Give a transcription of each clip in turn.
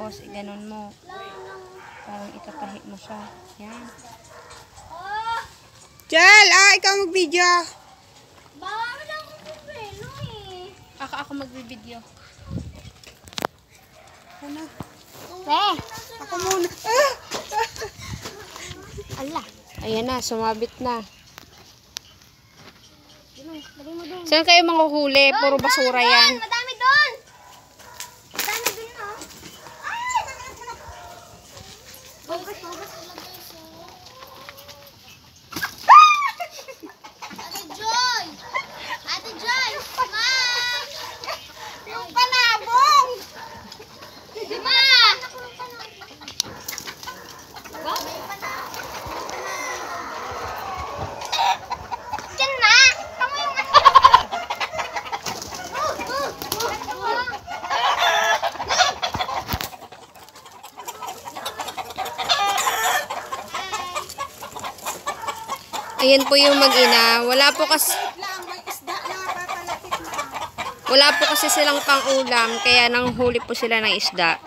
Tapos, iganon mo. Parang itatahi mo siya. Yan. Jel, ikaw mag-video. Baka mo lang akong pupelo eh. Ako magbibideo. Ano? Ako muna. Ala. Ayan na, sumabit na. Dali mo doon. Saan kayo manghuhuli? Puro basura yan. Madami doon! Madami doon no? Ay! Bogus. Ate Joy! Ate Joy! Ma'am! Yung panabong! Ma! Diyan na! Tama yung Ayan po yung mag-ina. Wala po kasi silang pang-ulam, kaya nanghuli po sila ng isda.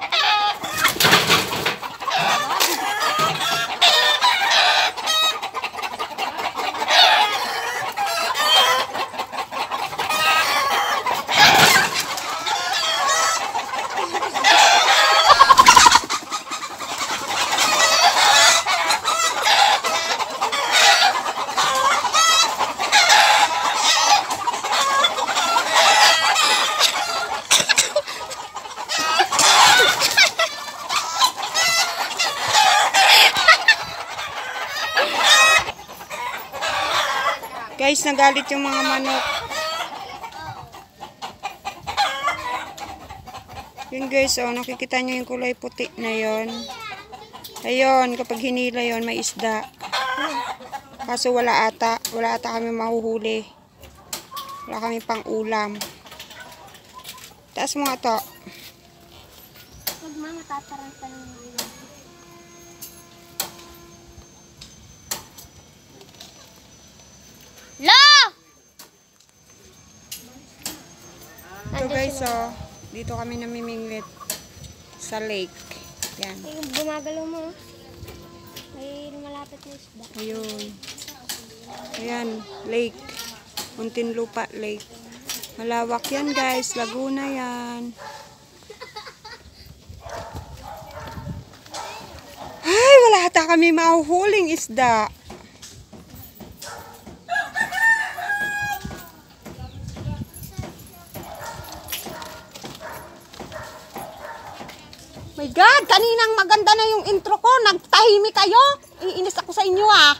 Guys, nagalit yung mga manok. Yun guys, oh, nakikita nyo yung kulay puti na yon. Ayun, kapag hinila yon may isda. Kaso wala ata kami mahuhuli. Wala kami pang ulam. Taas mo nga to. Huwag ma, matataranta ng mga. Lo! Ito guys, oh, dito kami namimingwit sa lake. Yan. Ay, gumagalaw mo. May malapit na isda. Ayun. Ayan, lake. Muntinlupa Lake. Malawak yan guys. Laguna yan. Ay, wala ata kami mahuhuling isda. My God, kaninang maganda na yung intro ko. Nagtahimik kayo. Iinis ako sa inyo ah.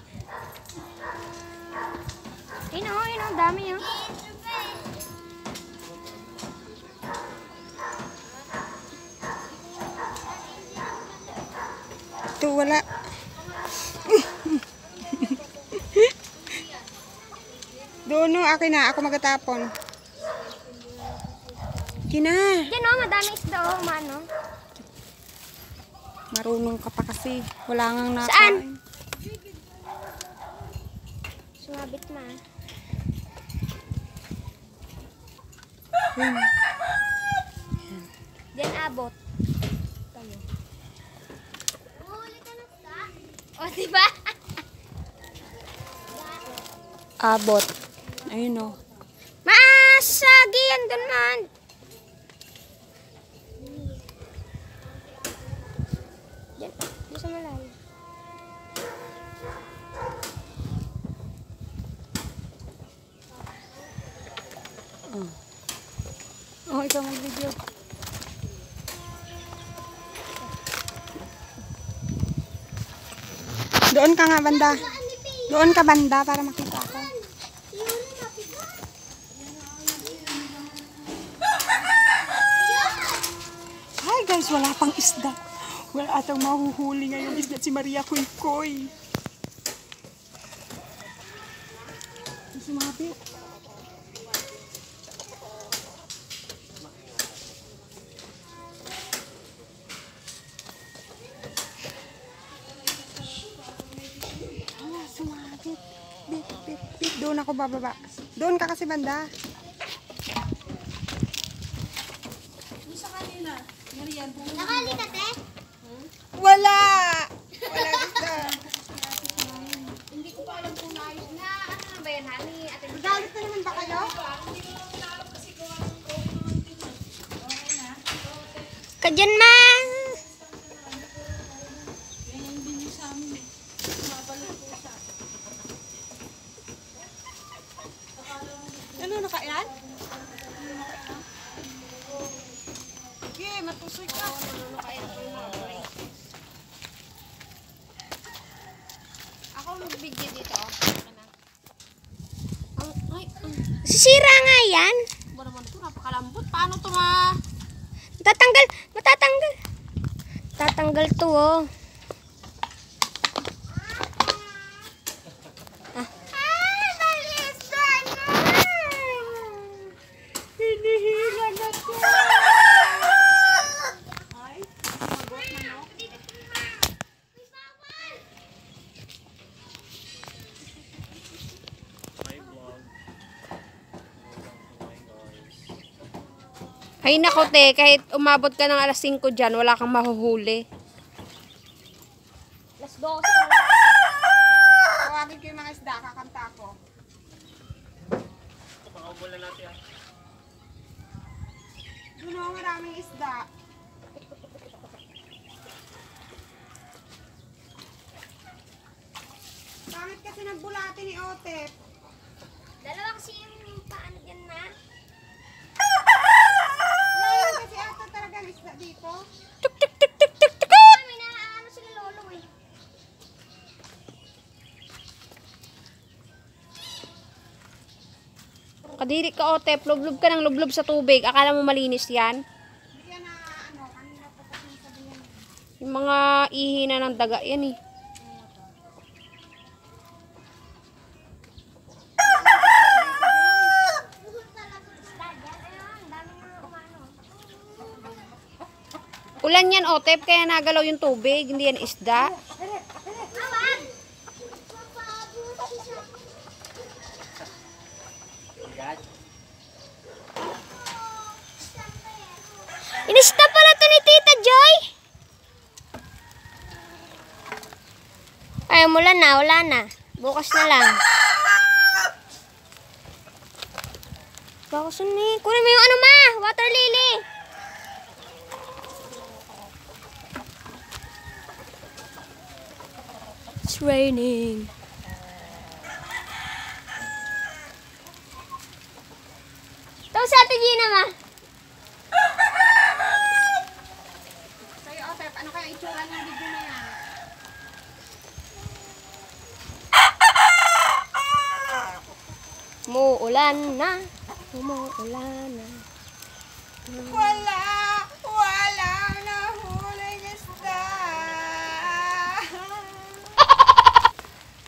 Yun o, dami yun. Ito, wala. Doon no, akin na. Ako magatapon. Kina. Yan o, madami isda o, mano. Marunong ka pa kasi. Wala ngang nakain. Saan? Sumabit na. Diyan abot. Tayo. Huli ka na sa? O, diba? Abot. Ayun o. Masagi yan dun man. Diyan. Diyan sa malayo. Oh, ikaw mag-video. Doon ka nga banda. Doon ka banda para makita ako. Hi guys, wala pang isda. Wala atang mahuhuli ngayon isda si Maria Kuy Koy. Sumabit. Sumabit. Bit. Doon ako bababa. Doon ka kasi banda. Nakali ka, te? ka dyan, ma. Ano, nakailan? Sige, matusoy ka. Ako mag-video dito. Sisira nga yan. Ba naman ito, napakalambot. Paano ito Matatanggal. Matatanggal. Tatanggal to, oh. Hinihila na to. Ay, magot na no. Ay nako te, kahit umabot ka ng alas 5 dyan, wala kang mahuhuli. Alas 12. Tawagin ko yung mga isda, kakanta ko. Doon o, maraming isda. Bakit kasi nagbulati ni Otep? Dalawa kasi yung paano dyan, ma. Wala kasi ata talagang isda dito. May naano sila lolo, eh. Kadiri ka Otep, lublob ka ng lublob sa tubig. Akala mo malinis yan? Hindi yan na, ano, kanina pa kasi sabi niya. Yung mga ihina ng daga yan eh. Buhol talaga isda dyan. Ayun, dami nga umano. Ulan yan Otep, kaya nagalaw yung tubig. Hindi yan isda. Awan! Inista pala to ni Tita Joy. Ay, mula na, wala na. Bukas na lang. Bukas na eh. Kunin mo yung ano, ma. Water lily. It's raining. Ito sa Ate Gina, ma. Sa'yo, Otep, ano kaya itsura ng video na yan? Umuulan na. Umuulan na. Walang nahuling isda.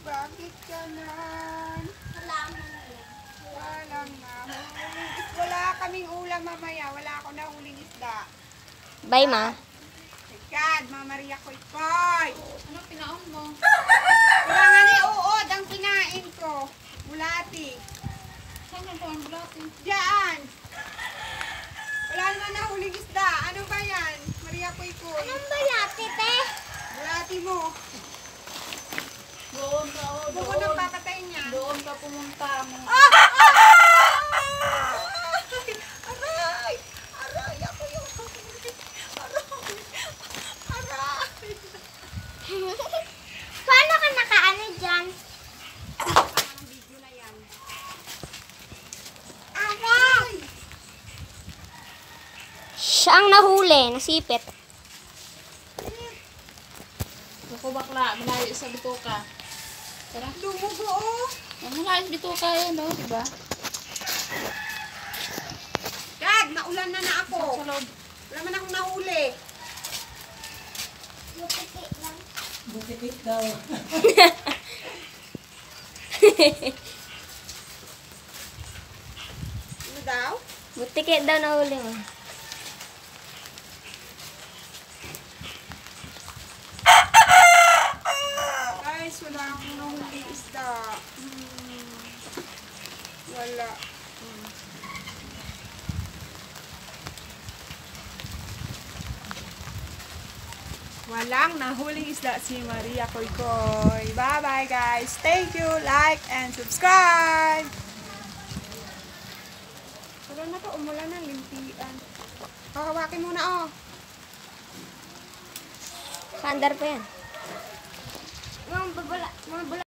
Bakit ganon? Walang nahuling isda. Wala kaming ulam mamaya. Wala ako nahuling isda. Bye, ma. My God, Mama Maria Koy-Koy. Ano pinaon mo? Wala nga ni uod ang kinain ko. Bulati. Saan ang pang bulati? Diyan. Wala naman nahuling isda. Ano ba yan? Maria Koy-Koy. Anong bayati, te? Bulati mo. Doon ka, oh, Buko doon. nang papatayin niya. Doon ka pumunta mo. Aray! Aray! Ako yung Aray! Paano ka nakaano dyan? Ang video na yan. Aray! Siya ang nahuli, nasipit. Ako bakla, malayo sa bituka. Tara. Lumugo oh! Malayo sa bituka yan, no? Diba? Dad, naulan na ako. Sa loob. Wala man akong nahuli. Butikit daw. Ano daw? Butikit daw nahuli mo. Guys, wala akong nahuli isda. Wala. Walang nahuling isda si Maria Koy-Koy. Bye-bye guys. Thank you. Like and subscribe. Wala na to. Umulan na. Limpian. Hawakin muna oh. Paandar pa yan. Mga bula.